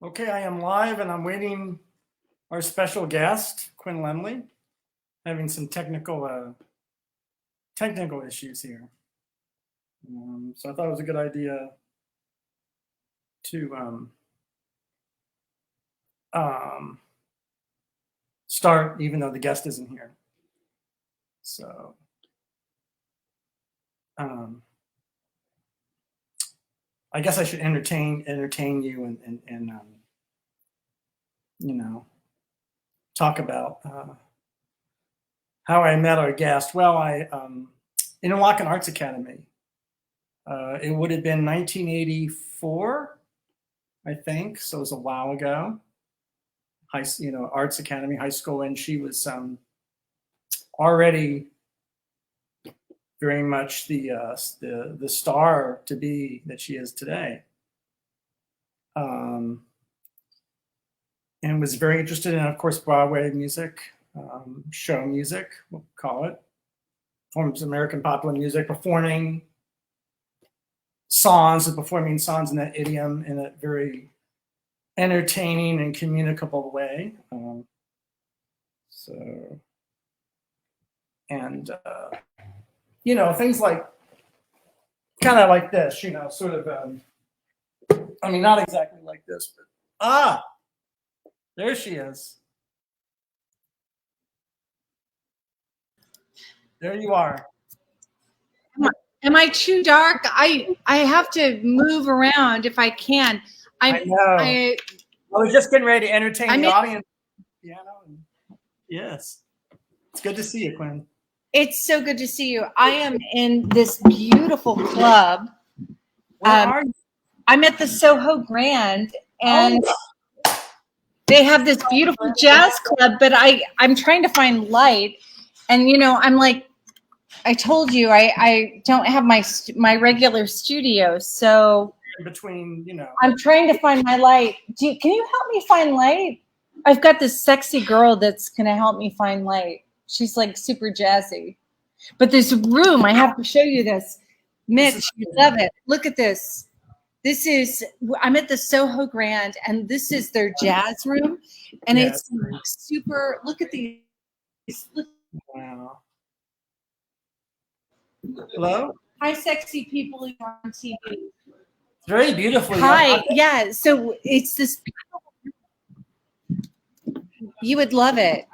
Okay, I am live and I'm waiting our special guest, Quinn Lemley, having some technical issues here. So I thought it was a good idea to start even though the guest isn't here. So I guess I should entertain you and talk about how I met our guest. Well, I Interlochen Arts Academy. It would have been 1984, I think. So it was a while ago. Arts Academy, high school, and she was already very much the star to be that she is today. And was very interested in, of course, Broadway music, show music, we'll call it, forms of American popular music, performing songs in that idiom in a very entertaining and communicable way. Things like kind of like this, sort of, not exactly like this, but there she is. There you are. Am I too dark? I have to move around if I can. I know. I was just getting ready to entertain the audience. Yes. It's good to see you, Quinn. It's so good to see you. I am in this beautiful club. Where are you? I'm at the Soho Grand, and they have this beautiful jazz club, but I'm trying to find light. And, I'm like, I told you, I don't have my regular studio, so in between, I'm trying to find my light. Can you help me find light? I've got this sexy girl that's going to help me find light. She's like super jazzy. But this room, I have to show you this. Mitch, you love it. Look at this. I'm at the Soho Grand, and this is their jazz room. And it's super, look at these. Wow. Hello? Hi, sexy people who are on TV. Very beautiful. Hi, yeah. So it's this you would love it.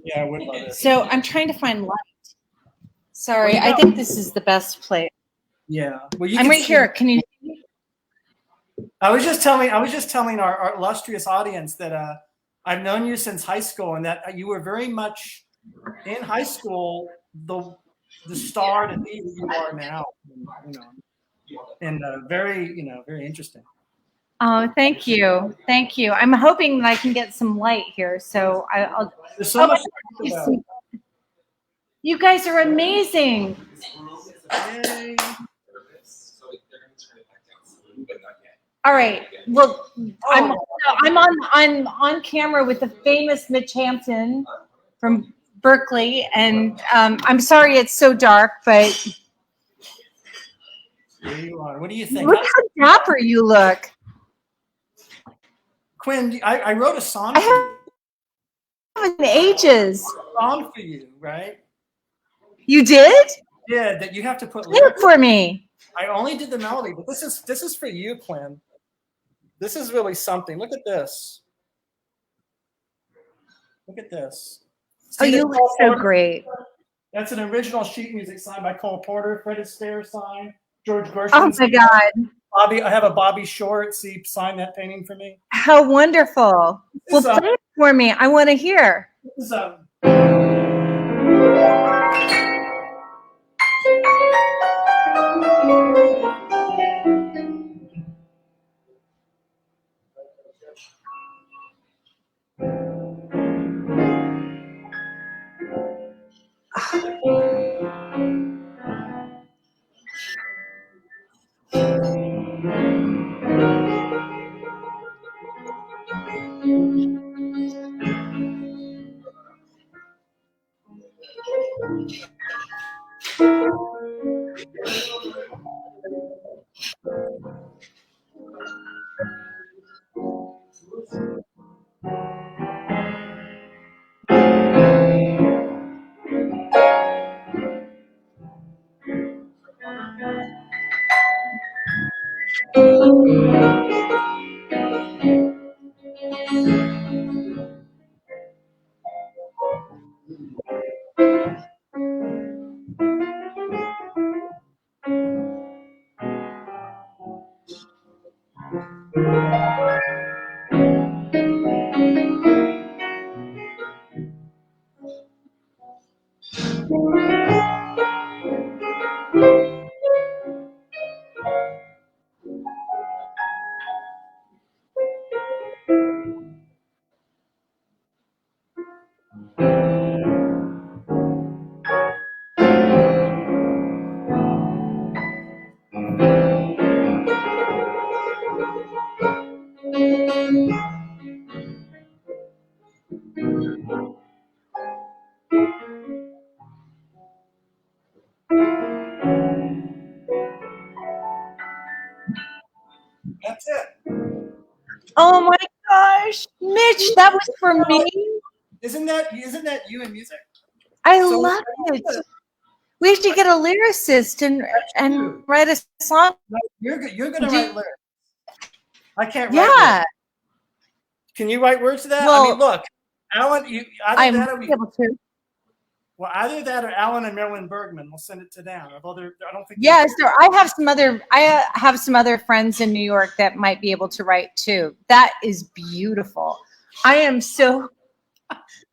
Yeah, I would love it. So I'm trying to find light. Sorry, I think this is the best place. Yeah. Well, I'm right here. Can you see me? I was just telling our illustrious audience that I've known you since high school, and that you were very much in high school the star to be that you are now. And very interesting. Oh, thank you. I'm hoping that I can get some light here. So I'll. There's so much to talk about. You guys are amazing. Yay. All right. Well, I'm on camera with the famous Mitch Hampton from Berkeley, and I'm sorry it's so dark, but there you are. What do you think? Look how dapper you look. Quinn, I wrote a song for you. In ages. A song for you, right? You did? Yeah, that you have to put lyrics for me. I only did the melody, but this is for you, Quinn. This is really something. Look at this. Look at this. See, you look so great. That's an original sheet music signed by Cole Porter, Fred Astaire signed, George Gershwin. Oh my God. Bobby, I have a Bobby Short. See, sign that painting for me. How wonderful. Well, play it for me. I want to hear. This is That's it. Oh my gosh, Mitch, that was for me. Isn't that you in music? I So- love it. We have to get a lyricist and write a song. No, you're gonna write lyrics. I can't write Yeah. lyrics. Can you write words to that? Well, I mean, look, Alan, I'm able to. well, either that or Alan and Marilyn Bergman. We'll send it to them. Although I don't think. Yes, I have some other friends in New York that might be able to write too. That is beautiful. I am so.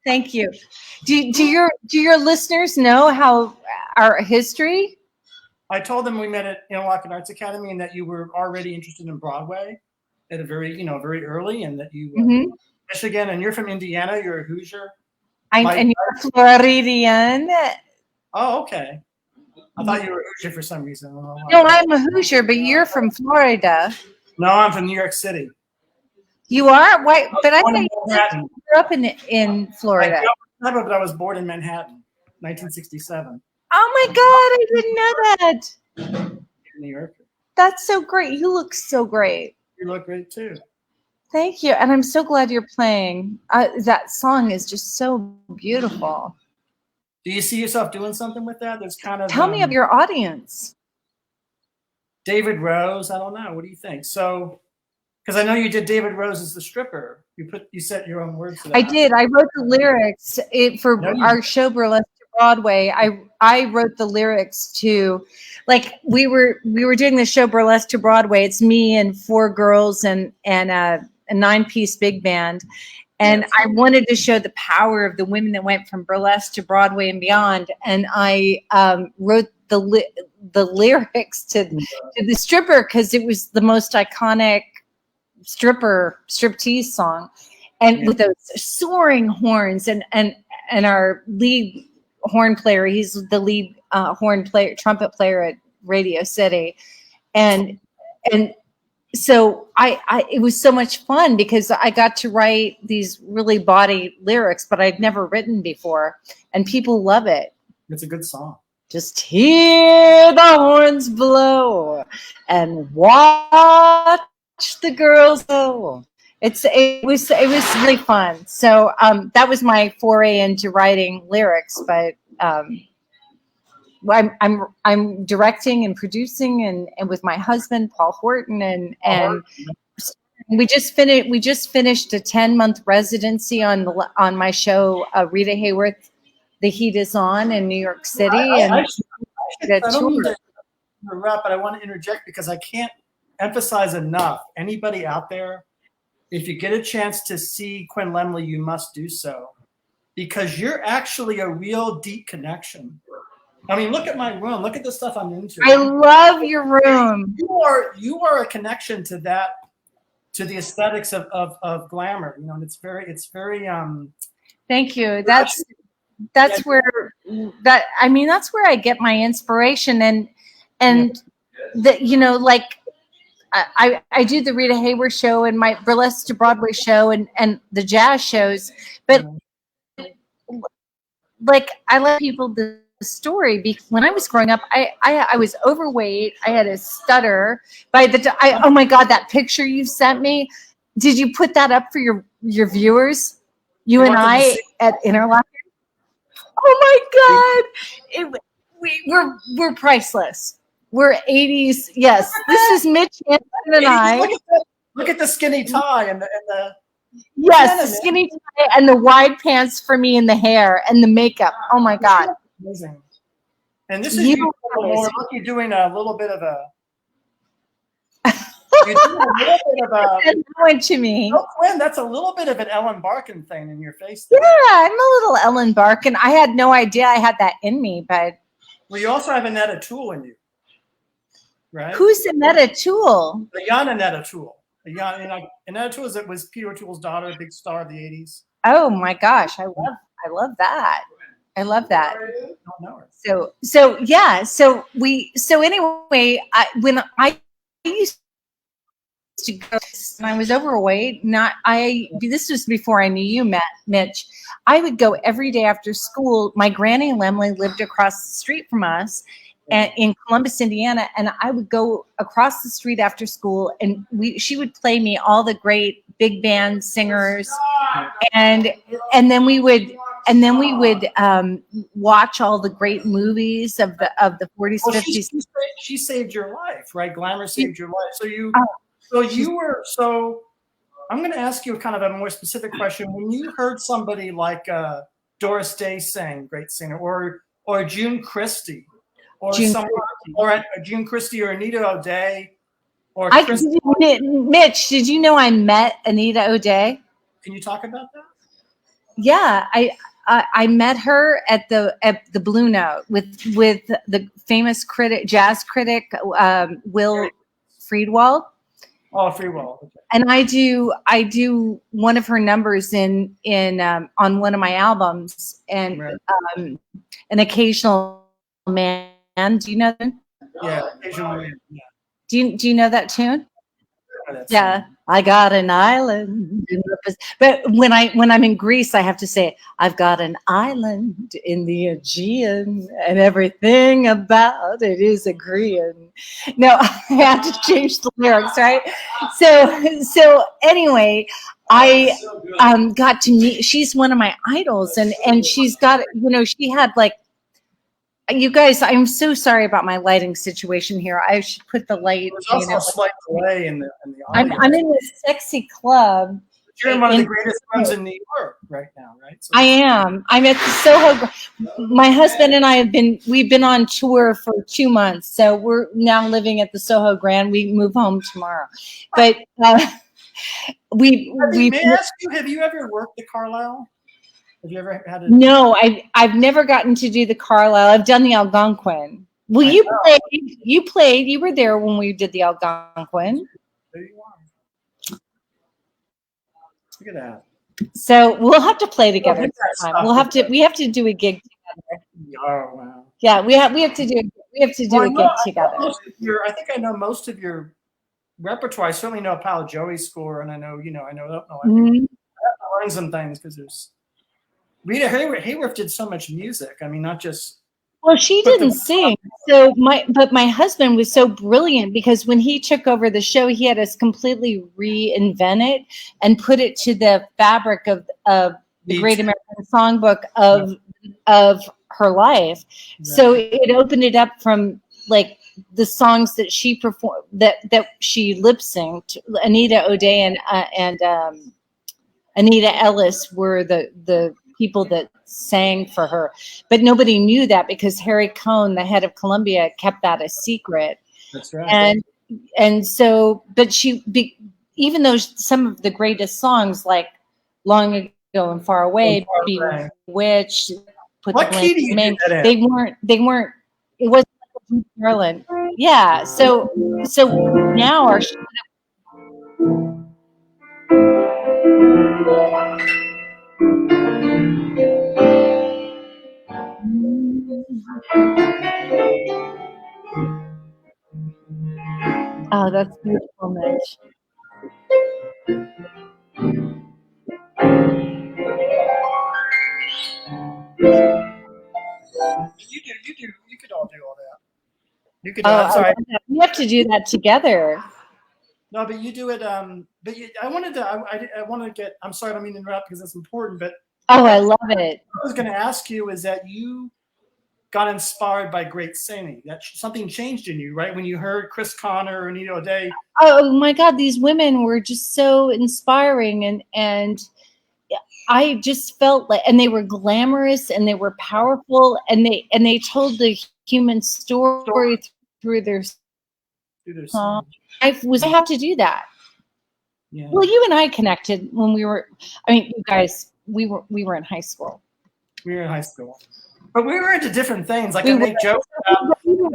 Thank you. Do your listeners know how our history? I told them we met at Interlochen Arts Academy and that you were already interested in Broadway at a very early, and that you Michigan, and you're from Indiana. You're a Hoosier. And you're Floridian. Oh, okay. I thought you were a Hoosier for some reason. No, I'm a Hoosier, but you're from Florida. No, I'm from New York City. You are? Why? But I thought you Manhattan. grew up in Florida. But I was born in Manhattan, 1967. Oh my God, I didn't know that. New York. That's so great. You look so great. You look great too. Thank you. And I'm so glad you're playing. That song is just so beautiful. Do you see yourself doing something with that? There's kind of Tell me of your audience. David Rose. I don't know. What do you think? So, because I know you did David Rose as the stripper. You set your own words to that. I did. I wrote the lyrics for our show Burlesque to Broadway. I wrote the lyrics to, like, we were doing the show Burlesque to Broadway. It's me and 4 girls and a 9-piece big band. And I wanted to show the power of the women that went from burlesque to Broadway and beyond. And I wrote the lyrics to the stripper because it was the most iconic striptease song, and with those soaring horns and our lead horn player, he's the lead trumpet player at Radio City, and so it was so much fun because I got to write these really bawdy lyrics, but I'd never written before, and people love it. It's a good song. Just hear the horns blow and watch the girls go. It was really fun. So that was my foray into writing lyrics, but I'm directing and producing and with my husband Paul Horton and we just finished a 10-month residency on my show Rita Hayworth, The Heat Is On in New York City. I don't mean to interrupt, but I want to interject because I can't emphasize enough. Anybody out there, if you get a chance to see Quinn Lemley, you must do so, because you're actually a real deep connection. I mean, look at my room. Look at the stuff I'm into. I love your room. You are a connection to that, to the aesthetics of glamour. You know, and it's very. Thank you. That's where I get my inspiration and that, you know, like I do the Rita Hayworth show and my Burlesque to Broadway show and the jazz shows, but like I let people the story because when I was growing up, I was overweight. I had a stutter. Oh my God, that picture you sent me. Did you put that up for your viewers? You and I at Interlochen? Oh my God. We're priceless. We're 80s. Yes, this is Mitch Hansen and I. Look at the skinny tie and the yes, the skinny tie and the wide pants for me and the hair and the makeup. Oh my God. Amazing. And this is you're doing a little bit of a. You're doing a little bit of a. What to me? Oh, Quinn, that's a little bit of an Ellen Barkin thing in your face. Yeah, I'm a little Ellen Barkin. I had no idea I had that in me, but. Well, you also have Annetta Toole in you, right? Who's Annetta Toole? The young Annetta Toole. Annetta Toole was Peter O'Toole's daughter, a big star of the 80s. Oh my gosh, I love that. I love that. I don't know her. So anyway, when I used to go and I was overweight, this was before I knew you, Mitch. I would go every day after school. My granny Lemley lived across the street from us and in Columbus, Indiana, and I would go across the street after school and she would play me all the great big band singers and then we would watch all the great movies of the 40s, 50s. She saved your life, right? Glamour saved your life. So I'm going to ask you kind of a more specific question. When you heard somebody like Doris Day sing, great singer, or June Christie, or June Christie or Anita O'Day, or Mitch, did you know I met Anita O'Day? Can you talk about that? Yeah, I met her at the Blue Note with the famous jazz critic Will Friedwald. Oh, Friedwald. Okay. And I do one of her numbers in on one of my albums, and an occasional man. Do you know that? Yeah, occasional man. Yeah. Do you know that tune? Yeah, I got an island. But when I'm in Greece, I have to say, I've got an island in the Aegean, and everything about it is Agreean. No, I have to change the lyrics, right? So anyway, I got to meet. She's one of my idols, and she's got, she had like. You guys, I'm so sorry about my lighting situation here. I should put the light. There's also a slight delay in the audio. I'm in this sexy club. You're in one of the greatest clubs in New York right now, right? So I am. I'm at the Soho. My husband and I we've been on tour for 2 months, so we're now living at the Soho Grand. We move home tomorrow, but May I ask you, have you ever worked at Carlisle? Have you ever had No, I've never gotten to do the Carlisle. I've done the Algonquin. Well, you played. You were there when we did the Algonquin. There you are. Look at that. So we'll have to play together sometime. We have to do a gig together. Oh wow. Yeah, we have to do a gig together. I think I know most of your repertoire. I certainly know Pal Joey's score, and I know I have to learn some things because there's. Rita Hayworth did so much music. I mean, not just. Well, she didn't sing. But my husband was so brilliant because when he took over the show, he had us completely reinvent it and put it to the fabric of the Great American Songbook of her life. Right. So it opened it up from like the songs that she performed, that she lip synced. Anita O'Day and Anita Ellis were the people that sang for her, but nobody knew that because Harry Cohn, the head of Columbia, kept that a secret. That's right. And so, but even though some of the greatest songs like Long Ago and Far Away, Bewitched, what key do you do that in? They weren't. It wasn't like Maryland. Yeah. So now our. Oh, that's beautiful, Mitch. You could all do all that. You could. I'm sorry. We have to do that together. No, but you do it. I wanted to get. I'm sorry, I don't mean to interrupt because it's important. But I love it. What I was going to ask you is that you got inspired by great singing. That something changed in you, right? When you heard Chris Connor or Anita O'Day. Oh my God, these women were just so inspiring, and I just felt like, and they were glamorous and they were powerful, and they told the human story through their song. I have to do that. Yeah. Well, you and I connected when we were. I mean, you guys, we were in high school. We were in high school, but we were into different things. Like We I make jokes about. We were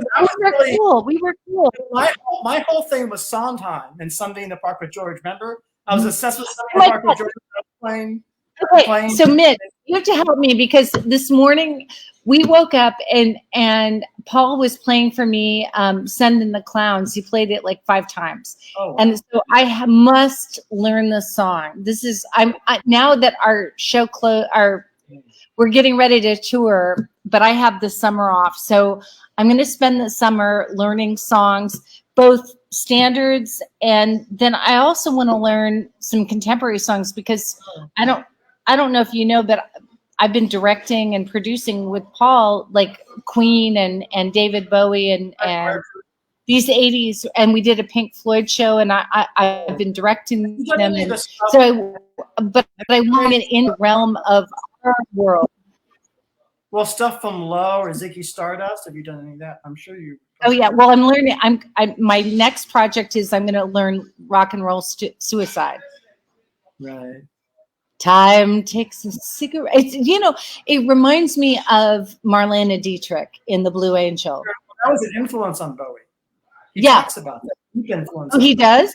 cool. We were cool. My whole thing was Sondheim and Sunday in the Park with George. Remember, I was obsessed with Sunday in the Park with George. Playing. Okay, so Mitch, you have to help me, because this morning we woke up and Paul was playing for me Send in the Clowns. He played it like 5 times. Oh, wow. And so I must learn the song. This is now that our show we're getting ready to tour, but I have the summer off. So I'm going to spend the summer learning songs, both standards, and then I also want to learn some contemporary songs, because I don't know if you know, but I've been directing and producing with Paul, like Queen and David Bowie and these 80s, and we did a Pink Floyd show, and I've been directing them, and so but I want it in the realm of our world. Well, stuff from Low or Ziggy Stardust. Have you done any of that? I'm sure you. Oh yeah. Well, I'm learning. My next project is I'm going to learn rock and roll suicide. Right. Time takes a cigarette. It reminds me of Marlene Dietrich in The Blue Angel. That was an influence on Bowie. He Yeah. talks about that. He influenced. Oh, he does?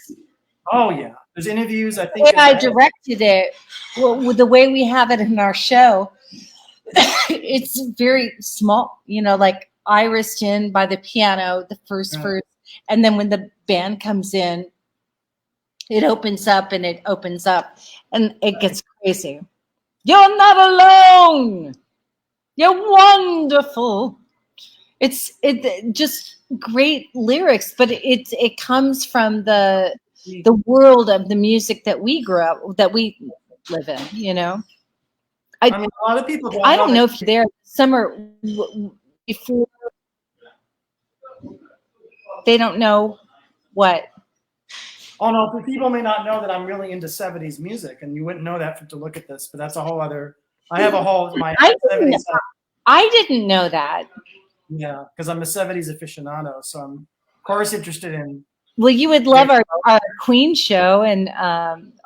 Oh yeah. There's interviews. I think. I directed it. Well, with the way we have it in our show, it's very small. Like Iris in by the piano, the first verse, and then when the band comes in, it opens up and it gets crazy. You're not alone. You're wonderful. It's just great lyrics, but it comes from the world of the music that we grew up, that we live in. I mean, a lot of people. I don't know if you're there summer before. They don't know what. Oh no, people may not know that I'm really into 70s music, and you wouldn't know that to look at this. But that's a whole other. I have a whole 70s. I didn't know that. Yeah, because I'm a 70s aficionado, so I'm of course interested in. Well, you would love our Queen show and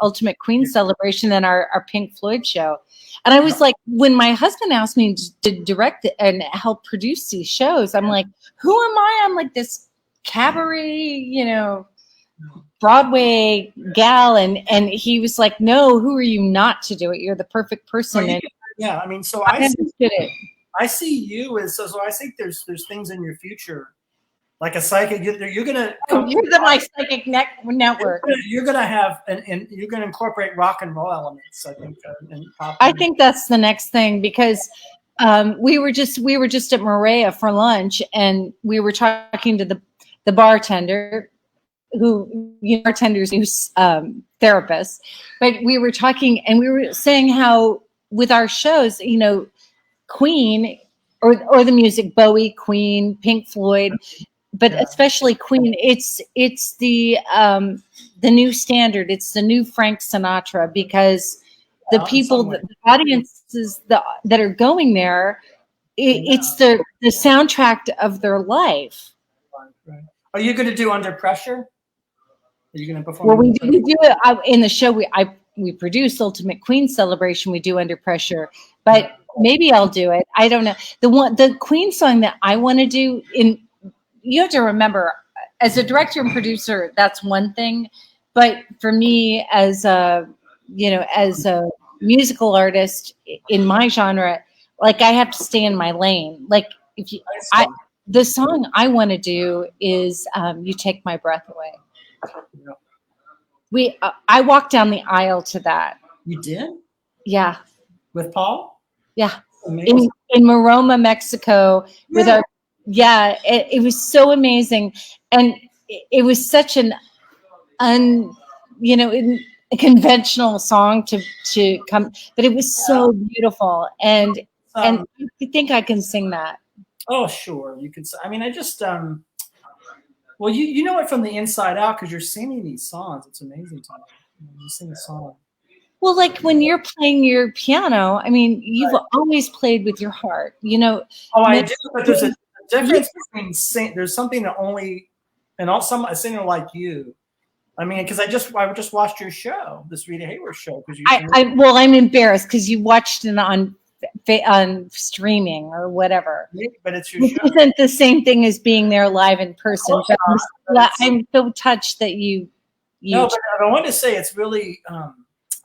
Ultimate Queen celebration, and our Pink Floyd show. And I was like, when my husband asked me to direct it and help produce these shows, I'm like, who am I? I'm like this cabaret, Broadway gal. And he was like, no, who are you not to do it? You're the perfect person. Yeah, I mean, so I understood it. I see you as so I think there's things in your future, like a psychic. You're gonna. You're my psychic network. You're gonna have and you're gonna incorporate rock and roll elements. I think. I think that's the next thing, because we were just at Maria for lunch, and we were talking to the bartender, who's therapist, but we were talking and we were saying how with our shows, Queen or the music, Bowie, Queen, Pink Floyd, but especially Queen, it's the new standard. It's the new Frank Sinatra, because the people, the audiences that are going there, it's the soundtrack of their life. Right. Are you going to do Under Pressure? Are you going to perform? Well, we do it in the show. We produce Ultimate Queen Celebration. We do Under Pressure, but maybe I'll do it. I don't know. The Queen song that I want to do you have to remember, as a director and producer, that's one thing, but for me as a musical artist in my genre, like I have to stay in my lane. Like the song I want to do is "You Take My Breath Away." I walked down the aisle to that. You did? Yeah. With Paul? Yeah. In Maroma, Mexico, with our. Yeah, it was so amazing, and it was such an a conventional song to come, but it was so beautiful, and I think I can sing that. Oh, sure. You could say, I mean, I just, well, you know it from the inside out because you're singing these songs. It's amazing to me. You sing a song. Well, like when you're playing your piano, I mean, you've always played with your heart, you know. Oh, I do, but there's a difference between there's something that only, and also a singer like you. I mean, because I just watched your show, this Rita Hayworth show, because well, I'm embarrassed because you watched it on streaming or whatever. But it's your Which show. isn't the same thing as being there live in person. But I'm so touched that you. No, but I wanted to say it's really.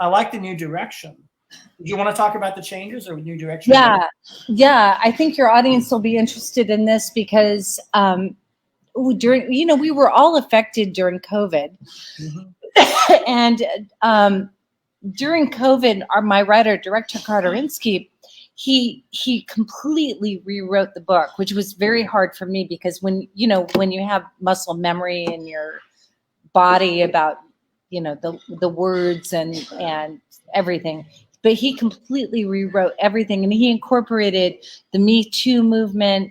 I like the new direction. Do you want to talk about the changes or new direction? Yeah. I think your audience will be interested in this because during, we were all affected during COVID, and during COVID, my writer director Carter Inskeep, he completely rewrote the book, which was very hard for me because when you have muscle memory in your body about the words and everything, but he completely rewrote everything, and he incorporated the Me Too movement,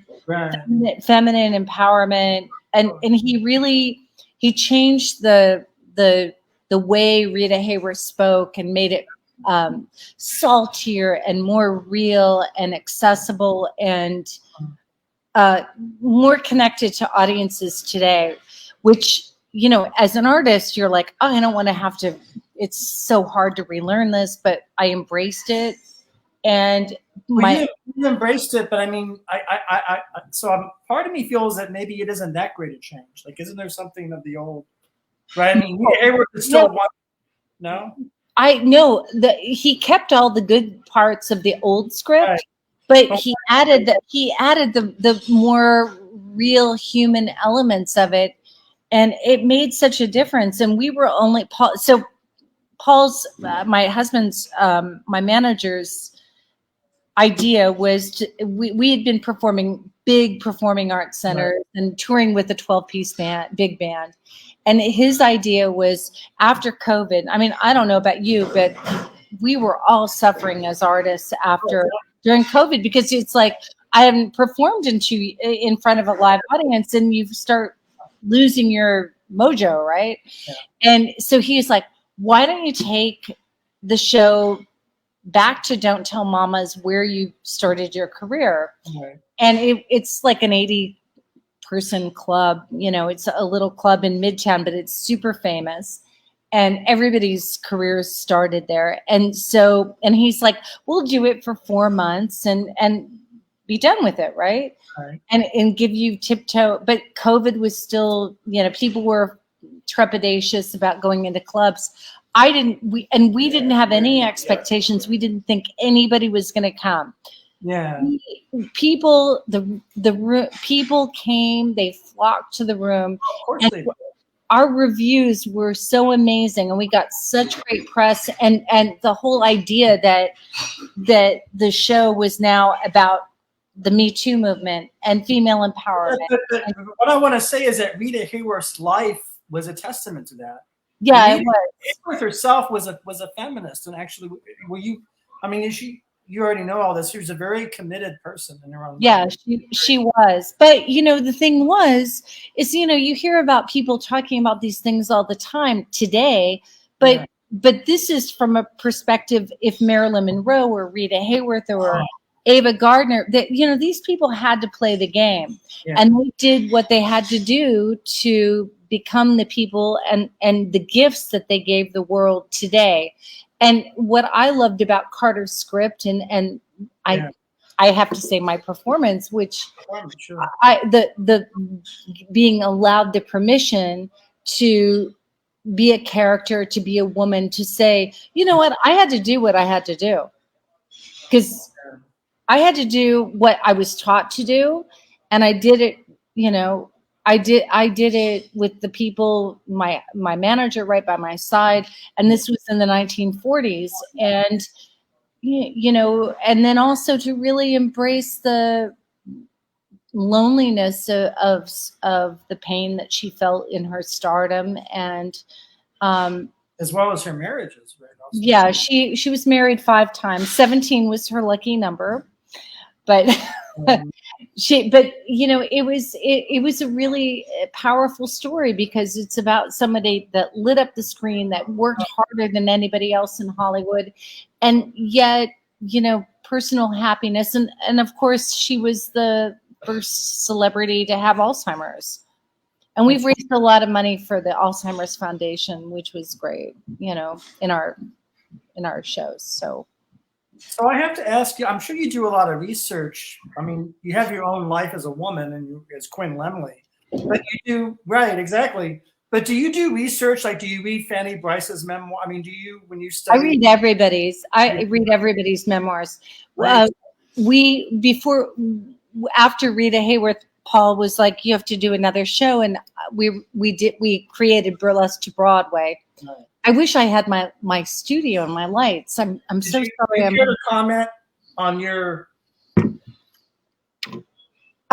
feminine empowerment, and he changed the way Rita Hayworth spoke and made it saltier and more real and accessible and more connected to audiences today, which, as an artist, you're like, oh, I don't want to have to, it's so hard to relearn this, but I embraced it. And you embraced it, but I mean, part of me feels that maybe it isn't that great a change. Like, isn't there something of the old, right? I mean, Hayworth is still one. No? I know that he kept all the good parts of the old script, but he added the more real human elements of it, and it made such a difference. And we were only Paul's my husband's my manager's idea was we had been performing big performing arts centers and touring with a 12-piece big band. And his idea was after COVID, I mean, I don't know about you, but we were all suffering as artists during COVID, because it's like, I haven't performed in front of a live audience and you start losing your mojo, right? Yeah. And so he's like, why don't you take the show back to Don't Tell Mamas, where you started your career? Okay. And it's like an 80-person club, it's a little club in Midtown, but it's super famous, and everybody's careers started there. And he's like, we'll do it for 4 months and be done with it, right? And give you tiptoe. But COVID was still, people were trepidatious about going into clubs. We didn't have any expectations. We didn't think anybody was going to come. Yeah, people came, they flocked to the room. Of course they did. Our reviews were so amazing, and we got such great press, and the whole idea that the show was now about the Me Too movement and female empowerment. But what I want to say is that Rita Hayworth's life was a testament to that. Yeah, it was. Hayworth herself was a feminist, and actually, you already know all this. She was a very committed person in her own life. Yeah, she was. But, the thing is, you hear about people talking about these things all the time today, but this is from a perspective, if Marilyn Monroe or Rita Hayworth or Ava Gardner, that, these people had to play the game, and they did what they had to do to become the people and the gifts that they gave the world today. And what I loved about Carter's script, and I have to say my performance, which the being allowed the permission to be a character, to be a woman, to say, you know what, I had to do what I had to do, because I had to do what I was taught to do, and I did it. I did it with the people, my manager right by my side, and this was in the 1940s, and and then also to really embrace the loneliness of the pain that she felt in her stardom, and as well as her marriages, right? Also. Yeah, she was married 5 times. 17 was her lucky number. but Um, but you know, it was a really powerful story because it's about somebody that lit up the screen, that worked harder than anybody else in Hollywood, and yet, you know, personal happiness, and of course she was the first celebrity to have Alzheimer's. And we've raised a lot of money for the Alzheimer's Foundation, which was great, you know, in our shows. So I have to ask you, I'm sure you do a lot of research. I mean, you have your own life as a woman and as Quinn Lemley, but you do, right, exactly. But do you do research? Like, do you read Fanny Brice's memoir? I mean, do you, when you I study? read everybody's memoirs. Right. After Rita Hayworth, Paul was like, "You have to do another show," and we created Burlesque to Broadway. Right. I wish I had my studio and my lights. I'm so sorry. Did you care to comment on your?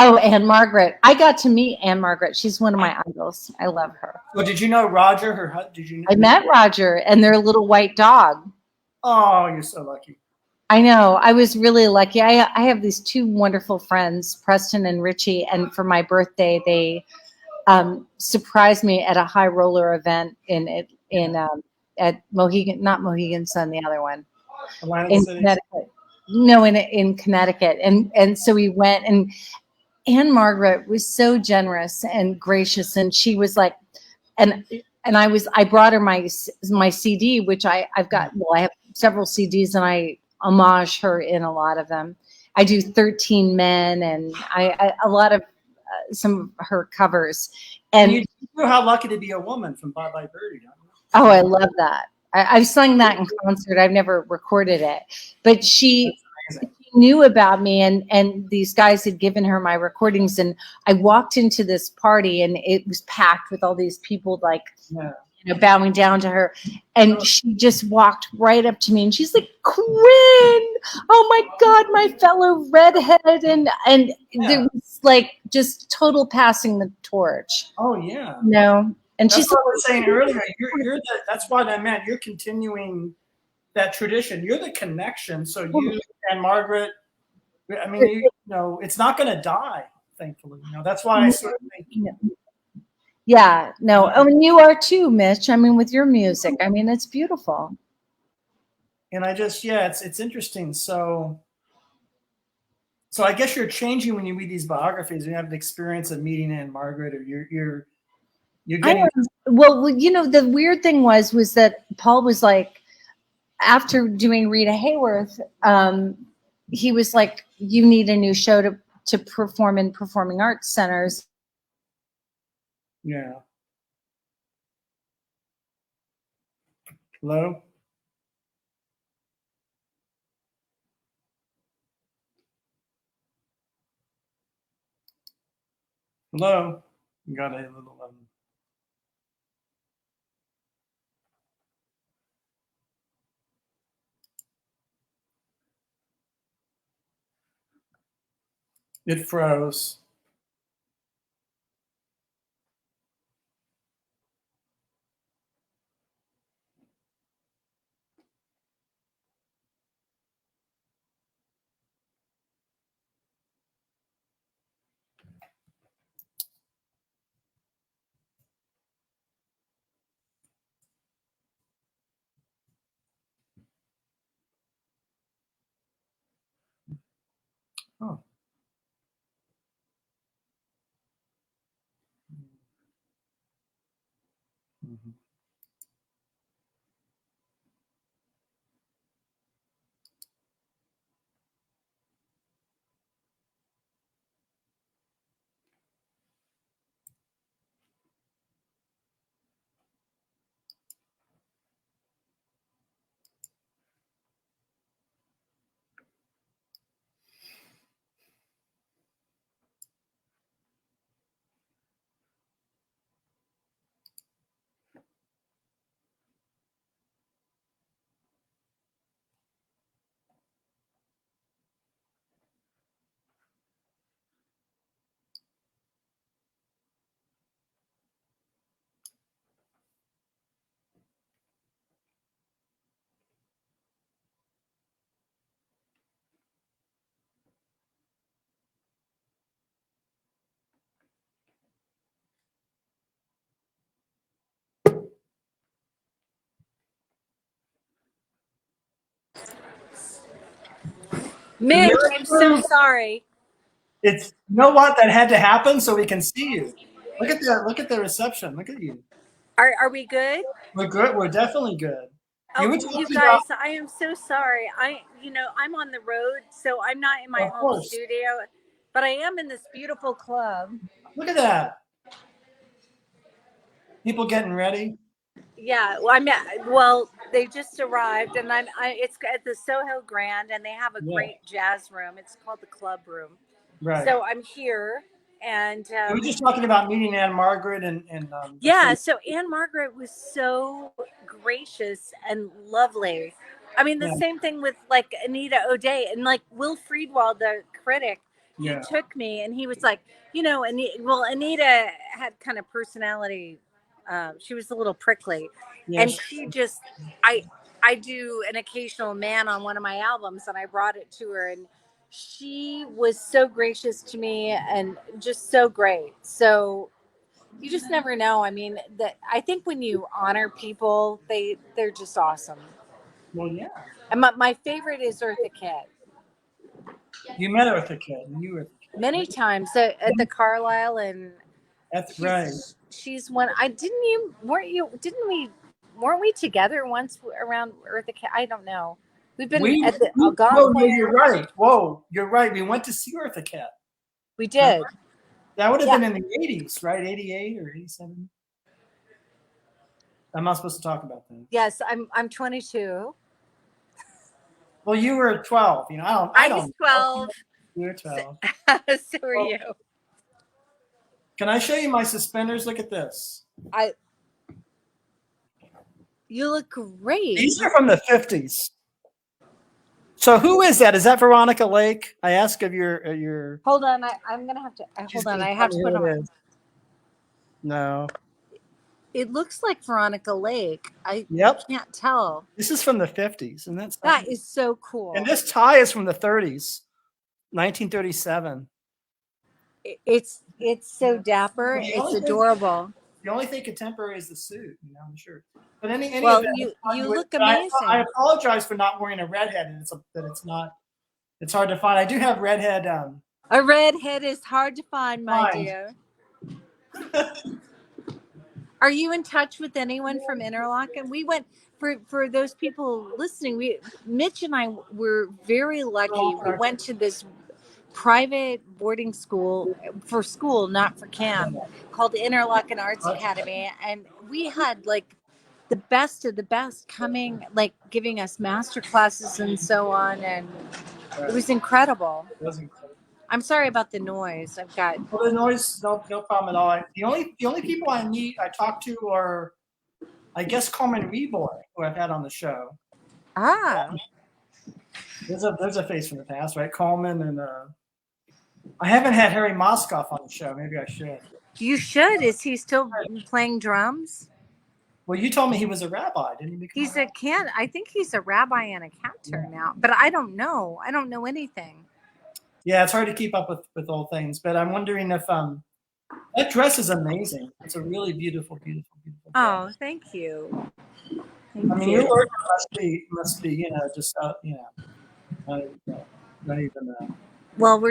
Oh, Anne Margaret. I got to meet Anne Margaret. She's one of my idols. I love her. Well, did you know Roger? Did you know? I met Roger and their little white dog. Oh, you're so lucky. I know. I was really lucky. I have these two wonderful friends, Preston and Richie, and for my birthday, they surprised me at a high roller event at Mohegan, not Mohegan Sun, the other one in Connecticut. No, in Connecticut, and so we went, and Anne Margaret was so generous and gracious, and she was like, and I brought her my CD, which I've got. Well, I have several CDs, and I homage her in a lot of them. I do 13 Men, and a lot of some of her covers. And you know how lucky to be a woman from Bye Bye Birdie. Oh, I love that. I've sung that in concert. I've never recorded it, but she knew about me, and these guys had given her my recordings, and I walked into this party and it was packed with all these people, like, you know, bowing down to her, and she just walked right up to me and she's like, "Quinn, oh my God, my fellow redhead," and it was like just total passing the torch. Oh yeah. No. And that's what I was saying earlier. That's what I meant. You're continuing that tradition. You're the connection. So you and Margaret, I mean, you know, it's not going to die, thankfully. You know, that's why I sort of think. Yeah, no. I mean, you are too, Mitch. I mean, with your music, I mean, it's beautiful. And I just, it's interesting. So I guess you're changing when you read these biographies. You have the experience of meeting Anne Margaret, or you're getting. Well, you know, the weird thing was that Paul was like, after doing Rita Hayworth, he was like, "You need a new show to perform in performing arts centers." Yeah. Hello? Hello? You got a little it froze. Oh. Mm-hmm. Mitch, I'm so sorry. It's, you know what? That had to happen so we can see you. Look at that. Look at the reception. Look at you. Are we good? We're good. We're definitely good. Oh, were you talking guys, about, I am so sorry. I'm on the road, so I'm not in my of home course. studio, but I am in this beautiful club. Look at that. People getting ready. Yeah, they just arrived, and it's at the Soho Grand, and they have a Yeah. great jazz room. It's called the Club Room. Right. So I'm here, and we were just talking about meeting Anne Margaret and yeah. So Anne Margaret was so gracious and lovely. I mean, the yeah, same thing with like Anita O'Day and like Will Friedwald, the critic. He yeah, took me and he was like, Anita had kind of personality. She was a little prickly, and yes. she just, I do an occasional man on one of my albums, and I brought it to her, and she was so gracious to me and just so great. So you just never know. I mean, I think when you honor people, they're just awesome. Well, yeah. And my favorite is Eartha Kitt. You met her with the kid, and you were with the kid. Many times at the Carlisle, and That's right. she's one. I didn't you weren't you didn't we weren't we together once around Eartha Kitt? I don't know. We've been at the Whoa, no, Algonquin. you're right. Whoa, you're right. We went to see her with the cat. We did. That would have Yeah. been in the 80s, right? 88 or 87. I'm not supposed to talk about that. Yes, I'm 22. Well, you were 12. You know, I don't was 12. You were 12. So are you. Can I show you my suspenders? Look at this. You look great. These are from the 50s. So who is that? Is that Veronica Lake? I ask of your. Hold on, I'm gonna have to hold on. I have to put on. No. It looks like Veronica Lake. I can't tell. This is from the 50s, and that is so cool. And this tie is from the 30s, 1937. It's so dapper. It's adorable. The only thing contemporary is the suit, you know, the shirt. But any well, event, you look amazing. I apologize for not wearing a redhead, and it's hard to find. I do have redhead. A redhead is hard to find, my dear. Are you in touch with anyone from Interlochen? We went for those people listening. Mitch and I were very lucky. We went to this private boarding school for school, not for camp, called the Interlochen Arts Academy, and we had like the best of the best coming, like giving us master classes and so on, and it was incredible. I'm sorry about the noise. I've got the noise. No problem at all. The only people I talk to are, I guess, Coleman Reboy, who I've had on the show. There's a face from the past, right? Coleman, and I haven't had Harry Moskoff on the show. Maybe I should. You should. Is he still playing drums? Well, you told me he was a rabbi, didn't he? I think he's a rabbi and a cantor now, but I don't know. I don't know anything. Yeah, it's hard to keep up with old things, but I'm wondering if that dress is amazing. It's a really beautiful, beautiful, beautiful dress. Oh, thank you. Your work must be, just not even. Well,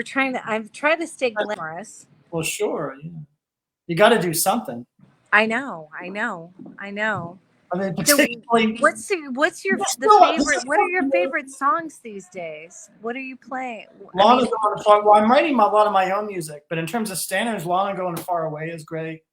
I've tried to stay glamorous. Well, sure, yeah. You got to do something. I know. I mean, particularly. What's your favorite? What are your favorite songs these days? What are you playing? Well, I'm writing a lot of my own music, but in terms of standards, Long Ago and Far Away is great.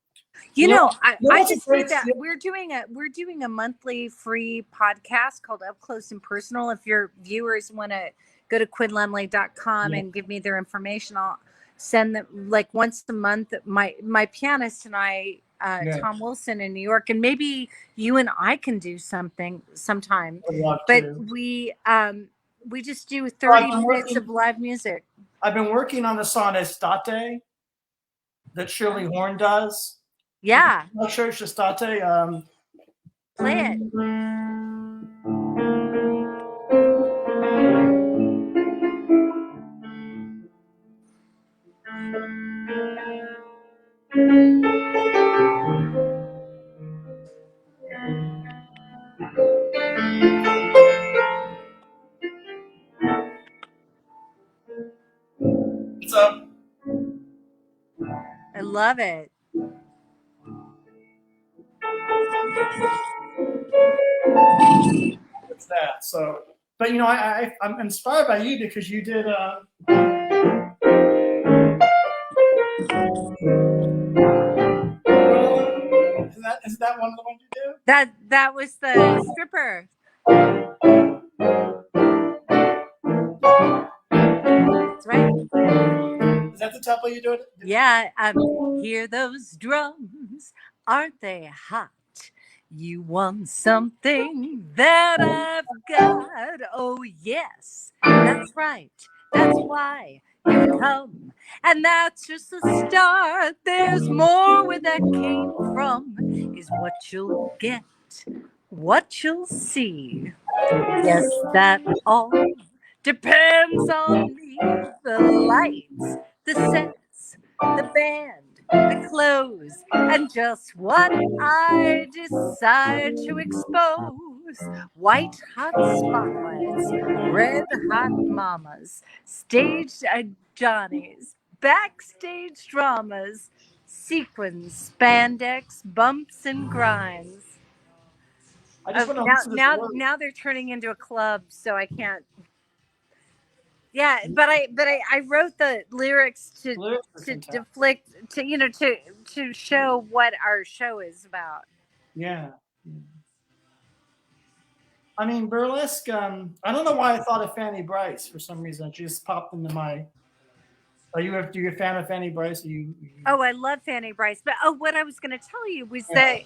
I just think that we're doing a monthly free podcast called Up Close and Personal. If your viewers want to go to quinnlemley.com and give me their information, I'll send them like once a month. My pianist and I, Tom Wilson in New York, and maybe you and I can do something sometime. But we just do 30 minutes of live music. I've been working on the song Aesthete that Shirley Horn does. Yeah. Church Aesthete. Play it. Love it. It's that. So, but you know, I'm inspired by you because you did. Is that one of the ones you do? That was the stripper. That's right. Is that the tempo you do it? Yeah. Hear those drums? Aren't they hot? You want something that I've got? Oh yes, that's right. That's why you've come, and that's just the start. There's more where that came from. Is what you'll get, what you'll see. Yes, that all depends on me. The lights, the sets, the band, the clothes, and just what I decide to expose. White hot spotlights, red hot mamas, stage Johnnies, backstage dramas, sequins, spandex, bumps, and grinds. I just want to listen to this word. Now they're turning into a club, so I can't. Yeah, but I wrote the lyrics to deflect to show what our show is about. Yeah. I mean, burlesque. I don't know why I thought of Fanny Bryce for some reason. It just popped into my. Are you a fan of Fanny Bryce? Oh, I love Fanny Bryce. But what I was going to tell you was that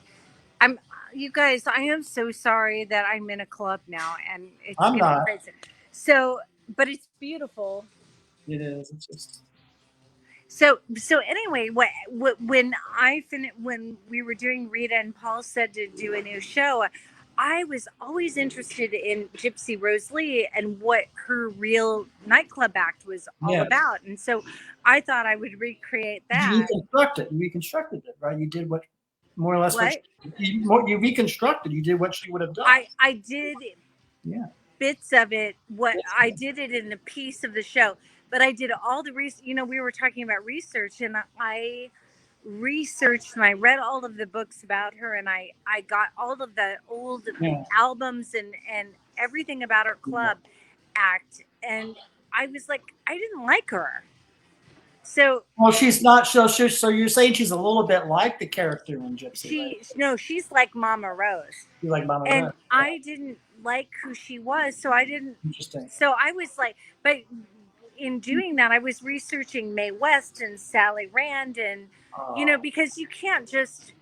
you guys, I am so sorry that I'm in a club now, and I'm not. Crazy. So, but it's beautiful. It is. It's just. So anyway, when we were doing Rita and Paul said to do a new show, I was always interested in Gypsy Rose Lee and what her real nightclub act was all about, and so I thought I would recreate that. You reconstructed it, right? You did what, more or less, you reconstructed. You did what she would have done. I did. Yeah. Bits of it. I did it in a piece of the show. But I did all the research. You know, we were talking about research, and I researched and I read all of the books about her, and I got all of the old albums and everything about her club act. And I was like, I didn't like her. So well, she's not. So you're saying she's a little bit like the character in Gypsy? She's like Mama Rose. You like Mama Rose? And I didn't like who she was, so I didn't. Interesting. So I was like, but. In doing that, I was researching Mae West and Sally Rand, and because you can't just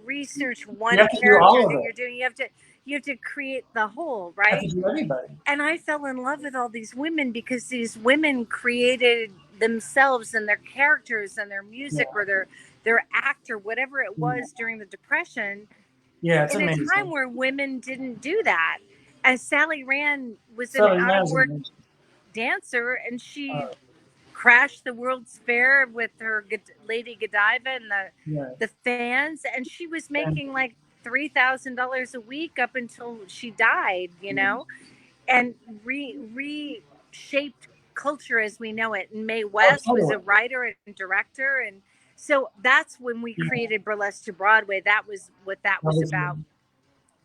research one character that you're doing. You have to create the whole, right? You have to do everybody. And I fell in love with all these women because these women created themselves and their characters and their music or their act or whatever it was during the Depression. Yeah, it's amazing. In a time where women didn't do that, and Sally Rand was an out-of-work dancer, and she crashed the World's Fair with her Lady Godiva and the fans, and she was making like $3,000 a week up until she died, and reshaped culture as we know it. And Mae West was a writer and director, and so that's when we created Burlesque to Broadway. That was what that was about.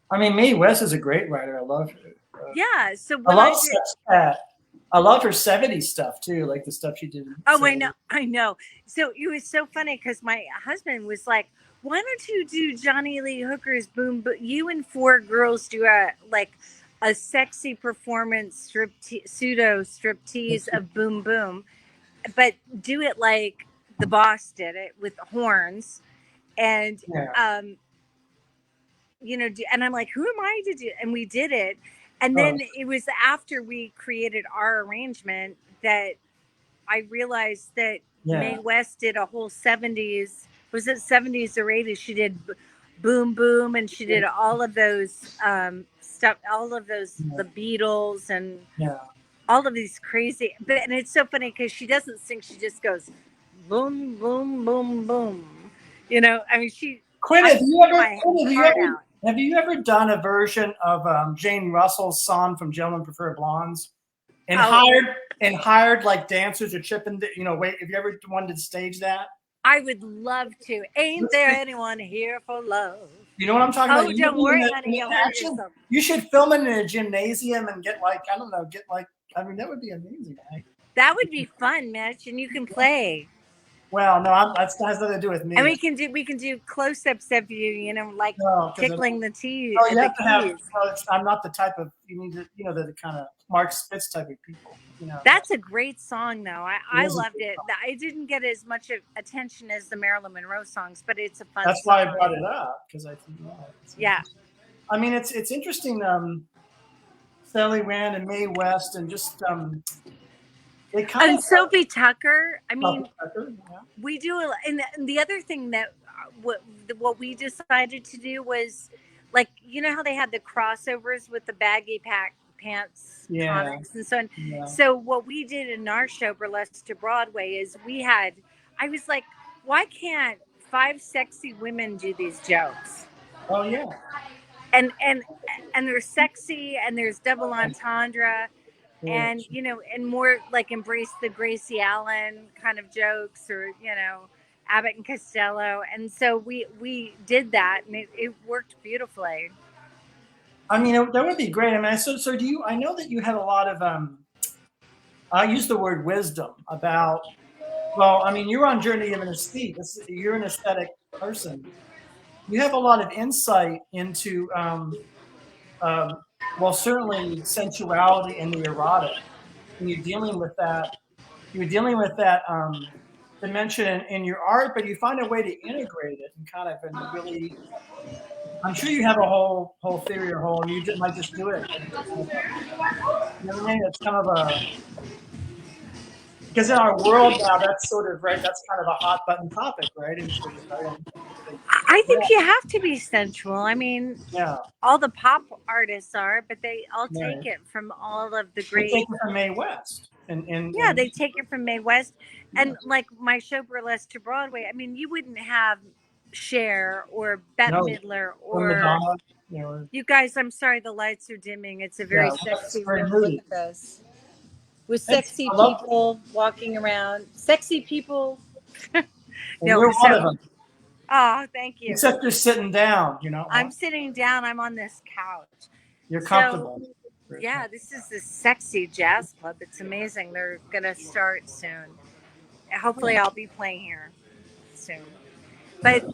I mean, Mae West is a great writer. I love her. So I love her 70s stuff too, like the stuff she did. Oh, I know. So it was so funny because my husband was like, "Why don't you do Johnny Lee Hooker's Boom Boom? You and 4 girls do a sexy performance pseudo striptease of Boom Boom, but do it like the Boss did it with horns, and and I'm like, who am I to do?" And we did it. And then it was after we created our arrangement that I realized that Mae West did a whole 70s, was it 70s or 80s? She did Boom Boom, and she did all of those stuff, all of those, the Beatles and all of these crazy. And it's so funny because she doesn't sing, she just goes boom, boom, boom, boom. I mean, Quinn, have you ever done a version of Jane Russell's song from Gentlemen Prefer Blondes, and hired like dancers or chipping? Wait, have you ever wanted to stage that? I would love to. Ain't there anyone here for love? You know what I'm talking Oh, about? don't worry, honey, you'll hurt yourself. You should film it in a gymnasium and get like, I don't know, I mean, that would be amazing, right? That would be fun, Mitch, and you can play. Well, no, that has nothing to do with me. And we can do close-ups of you, like tickling the teeth. Oh, you have to have. I'm not the type of, you need to, the kind of Mark Spitz type of people. That's a great song, though. I loved it. I didn't get as much attention as the Marilyn Monroe songs, but it's a fun. That's why I brought it up, because I think. Yeah. I mean, it's interesting. Sally Rand and Mae West, and just they kind and Sophie Tucker. I mean, Tucker, yeah. We do, and the other thing that what we decided to do was, like, how they had the crossovers with the baggy pants comics and so on. Yeah. So what we did in our show, Burlesque to Broadway, is I was like, why can't 5 sexy women do these jokes? Oh yeah. And they're sexy, and there's double entendre, and and more like embrace the Gracie Allen kind of jokes, or Abbott and Costello. And so we did that, and it worked beautifully. I mean, that would be great. I mean, so do you? I know that you had a lot of I use the word wisdom about. Well, I mean, you're on journey of an aesthete. You're an aesthetic person. You have a lot of insight into, well, certainly sensuality and the erotic. And you're dealing with that. You're dealing with that dimension in your art, but you find a way to integrate it and kind of really. I'm sure you have a whole theory or whole. You might just do it. You know what I mean? It's kind of a. Because in our world now, that's sort of right. That's kind of a hot button topic, right? I think you have to be sensual. I mean, yeah. All the pop artists are, but they all take it from all of the great. They take it from Mae West, and they take it from Mae West, and like my show Burlesque to Broadway. I mean, you wouldn't have Cher or Bette Midler or Madonna. You guys, I'm sorry, the lights are dimming. It's a very sexy room. Look at this. With sexy people walking around. Sexy people. You're one of them. Oh, thank you. Except you're sitting down, I'm sitting down. I'm on this couch. You're comfortable. Yeah, this is the sexy jazz club. It's amazing. They're going to start soon. Hopefully I'll be playing here soon. But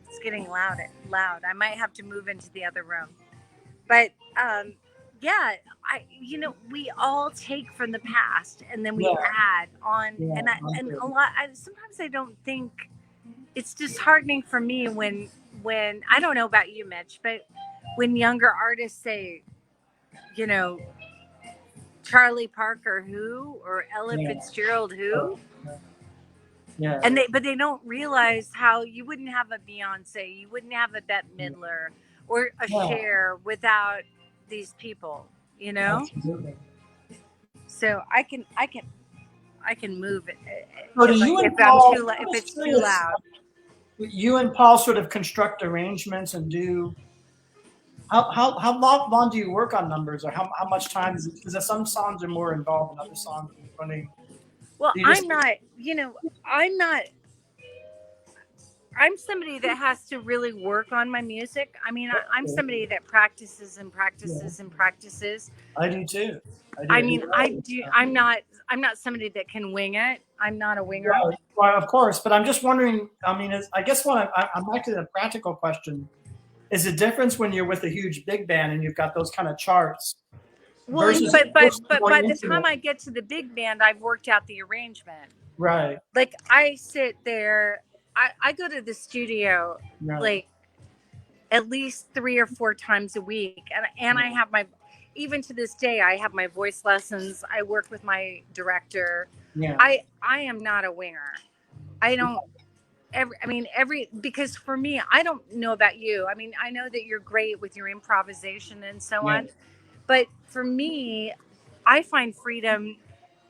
it's getting loud. I might have to move into the other room. But yeah, we all take from the past, and then we add on, and a lot. Sometimes I don't think it's disheartening for me when I don't know about you, Mitch, but when younger artists say, Charlie Parker who, or Ella Fitzgerald who, and they don't realize how you wouldn't have a Beyonce, you wouldn't have a Bette Midler or a Cher without these people, Absolutely. So I can move it if it's too loud. You and Paul sort of construct arrangements and do. How long do you work on numbers, or how much time is it? Because some songs are more involved than other songs running. Well, I'm somebody that has to really work on my music. I mean, I'm somebody that practices and practices and practices. I do too. I do. I'm not somebody that can wing it. I'm not a winger. Well, of course, but I'm just wondering. I mean, I guess what I'm back to the practical question: is the difference when you're with a huge big band and you've got those kind of charts? Well, but by the time I get to the big band, I've worked out the arrangement. Right. Like I sit there. I go to the studio like at least 3 or 4 times a week, and I have even to this day I have my voice lessons. I work with my director. Yeah. I am not a winger. I don't because for me, I don't know about you. I mean, I know that you're great with your improvisation and so on, but for me, I find freedom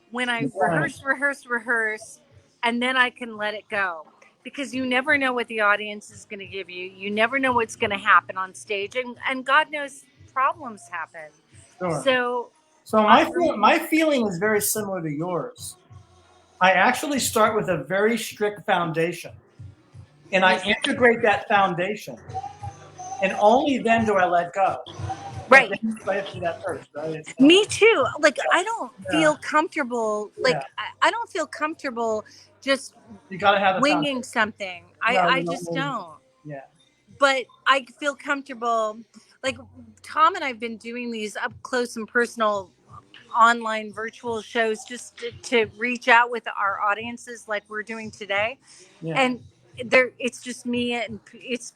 when I rehearse, and then I can let it go. Because you never know what the audience is going to give you. You never know what's going to happen on stage. And God knows problems happen. Sure. So my feeling is very similar to yours. I actually start with a very strict foundation, and I integrate that foundation, and only then do I let go. But Right. then you play it through that first, right? It's Me too. Like I don't yeah, feel comfortable. yeah. Like I don't feel comfortable just You got to have the foundation. winging something. No, I you don't just wing it. don't. Yeah, But I feel comfortable. Like Tom and I've been doing these up close and personal online virtual shows just to reach out with our audiences like we're doing today. yeah, And there it's just me and it's